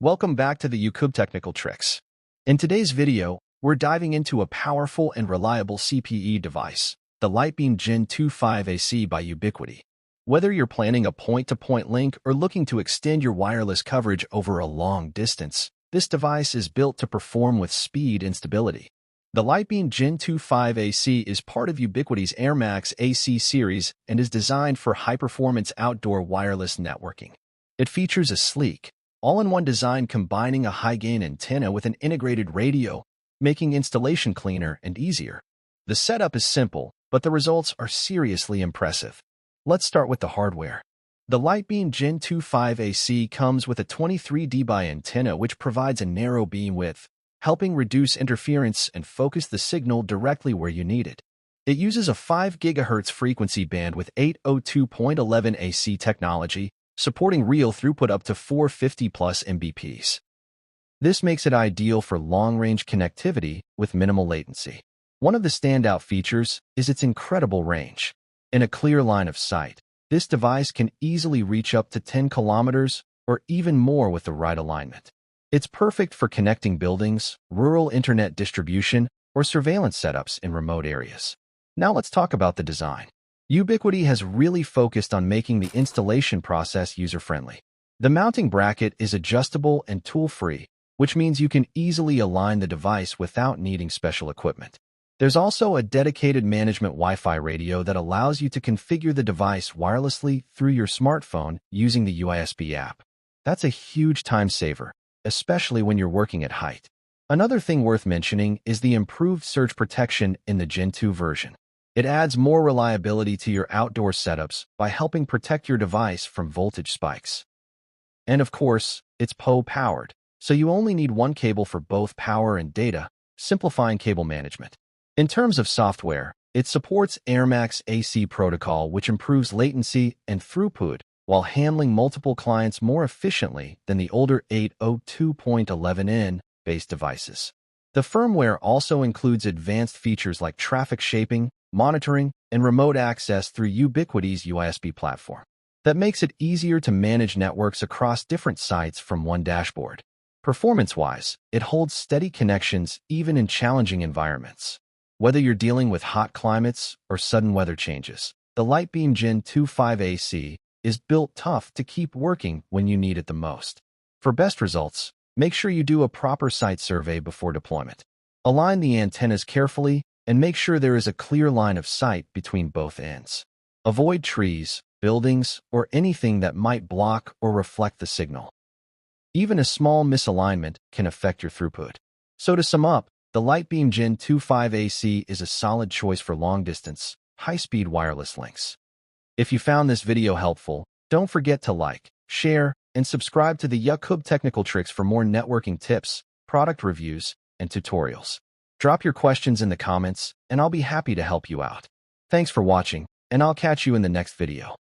Welcome back to the Yaqoob Technical Tricks. In today's video, we're diving into a powerful and reliable CPE device, the LiteBeam Gen2 5AC by Ubiquiti. Whether you're planning a point-to-point link or looking to extend your wireless coverage over a long distance, this device is built to perform with speed and stability. The LiteBeam Gen2 5AC is part of Ubiquiti's AirMax AC series and is designed for high-performance outdoor wireless networking. It features a sleek, all-in-one design combining a high-gain antenna with an integrated radio, making installation cleaner and easier. The setup is simple, but the results are seriously impressive. Let's start with the hardware. The LiteBeam Gen2 5AC comes with a 23 dB antenna which provides a narrow beam width, helping reduce interference and focus the signal directly where you need it. It uses a 5 GHz frequency band with 802.11 AC technology, supporting real throughput up to 450 plus Mbps. This makes it ideal for long-range connectivity with minimal latency. One of the standout features is its incredible range. In a clear line of sight, this device can easily reach up to 10 kilometers or even more with the right alignment. It's perfect for connecting buildings, rural internet distribution, or surveillance setups in remote areas. Now let's talk about the design. Ubiquiti has really focused on making the installation process user-friendly. The mounting bracket is adjustable and tool-free, which means you can easily align the device without needing special equipment. There's also a dedicated management Wi-Fi radio that allows you to configure the device wirelessly through your smartphone using the ISP app. That's a huge time saver, especially when you're working at height. Another thing worth mentioning is the improved surge protection in the Gen 2 version. It adds more reliability to your outdoor setups by helping protect your device from voltage spikes. And of course, it's PoE-powered, so you only need one cable for both power and data, simplifying cable management. In terms of software, it supports AirMax AC protocol, which improves latency and throughput while handling multiple clients more efficiently than the older 802.11n based devices. The firmware also includes advanced features like traffic shaping, monitoring, and remote access through Ubiquiti's ISP platform. That makes it easier to manage networks across different sites from one dashboard. Performance-wise, it holds steady connections even in challenging environments. Whether you're dealing with hot climates or sudden weather changes, the LiteBeam Gen2 5AC is built tough to keep working when you need it the most. For best results, make sure you do a proper site survey before deployment. Align the antennas carefully and make sure there is a clear line of sight between both ends. Avoid trees, buildings, or anything that might block or reflect the signal. Even a small misalignment can affect your throughput. So to sum up, the LiteBeam Gen2 5AC is a solid choice for long-distance, high-speed wireless links. If you found this video helpful, don't forget to like, share, and subscribe to the Yaqoob Technical Tricks for more networking tips, product reviews, and tutorials. Drop your questions in the comments, and I'll be happy to help you out. Thanks for watching, and I'll catch you in the next video.